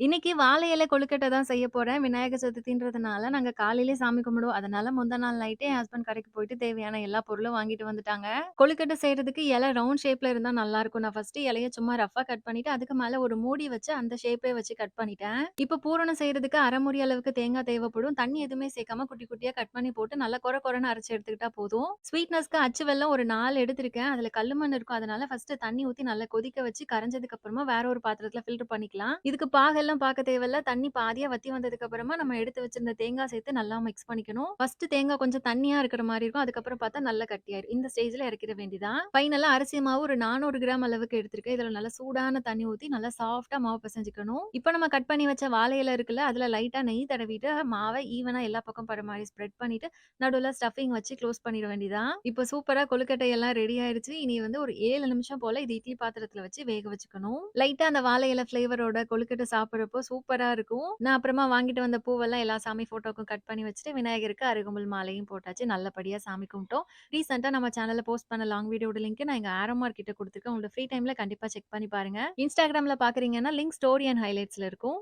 இன்னைக்கு வாழை இலை கொழுக்கட்டை தான் செய்ய போறேன். விநாயகர் சதுர்த்தின்றதுனால நாங்க காலையிலேயே சாமி கும்பிடுவோம். அதனால முந்த நாள் நைட்டே என் ஹஸ்பண்ட் கடைக்கு போயிட்டு தேவையான எல்லா பொருளும் வாங்கிட்டு வந்துட்டாங்க. கொழுக்கட்டை செய்றதுக்கு இலை ரவுண்ட் ஷேப்ல இருந்தா நல்லாருக்கும். நான் ஃபர்ஸ்ட்டு இலைய சும்மா ரஃப்பா கட் பண்ணிட்டு, அதுக்கு மேல ஒரு மூடி வச்சு அந்த ஷேப்பே வச்சு கட் பண்ணிட்டேன். இப்ப பூரணம் செய்றதுக்கு 1/2 மூடி அளவுக்கு தேங்காய் தேவைப்படும். தண்ணி எதுவுமே சேர்க்காம குட்டி குட்டியா கட் பண்ணி போட்டு நல்லா கொர கொரன்னு அரைச்சு எடுத்துக்கிட்டா போதும். ஸ்வீட்னஸ்க்கு அச்சு வெல்லம் ஒரு 4 எடுத்திருக்கேன். அதுல கல்லு மண் இருக்கும். அதனால ஃபர்ஸ்ட்டு தண்ணி ஊத்தி நல்லா கொதிக்க வச்சு கரைஞ்சதுக்கு அப்புறமா வேற ஒரு பாத்திரத்துல ஃபில்டர் பண்ணிக்கலாம். இதுக்கு பாகெல்லாம் பார்க்க தேவையில்ல. தண்ணி பாதியா வத்தி வந்ததுக்கு அப்புறமா நம்ம எடுத்து வச்சிருந்த தேங்காய் சேர்த்து நல்லா மிக்ஸ் பண்ணிக்கணும். ஃபர்ஸ்ட்டு தேங்காய் கொஞ்சம் தண்ணியா இருக்கிற மாரி இருக்கும். அதுக்கப்புறம் பார்த்தா நல்லா கட்டியாயிரும். இந்த ஸ்டேஜ்ல இறக்கிற வேண்டியதான். ஃபைனலா அரிசி மாவு ஒரு 400 கிராம் அளவுக்கு எடுத்திருக்கேன். இதுல நல்லா சூடான தண்ணி ஊத்தி நல்லா சாஃப்ட்டா மாவு பெசஞ்சுக்கணும். இப்ப நம்ம கட் பண்ணி வச்ச வாழை இலை இருக்குல்ல, அதுல லைட்டா நெய் தடவிட்டு மாவ ஈவனா எல்லா பக்கம் படுற மாரி ஸ்ப்ரெட் பண்ணிட்டு, நடுவுல ஸ்டஃபிங் வச்சு க்ளோஸ் பண்ணிட வேண்டியதான். இப்ப சூப்பரா கொழுக்கட்டை எல்லாம் ரெடி ஆயிடுச்சு. இனி வந்து ஒரு 7 நிமிஷம் போல இது இட்லி பாத்திரத்துல வச்சு வேக வச்சுக்கணும். லைட்டா அந்த வாழை இலை ஃப்ளேவரோட கொழுக்கட்டை சாப்பிடுறப்போ சூப்பரா இருக்கும். நான் அப்புறமா வாங்கிட்டு வந்த பூவெல்லாம் எல்லா சாமி ஃபோட்டோக்கும் கட் பண்ணி வச்சுட்டு, விநாயகருக்கு அருகம்புல் மாலையும் போட்டாச்சு. நல்லபடியா சாமி கும்பிட்டோம். ரீசென்ட்டா நம்ம சேனல்ல போஸ்ட் பண்ண லாங் வீடியோட லிங்க் நான் எங்க ஆரோ மார்க் கிட்ட குடுத்துருக்கேன். உங்களோட ஃப்ரீ டைம்ல கண்டிப்பா செக் பண்ணி பாருங்க. Instagramல பார்க்குறீங்கன்னா லிங்க் ஸ்டோரி அண்ட் ஹைலைட்ஸ்ல இருக்கும்.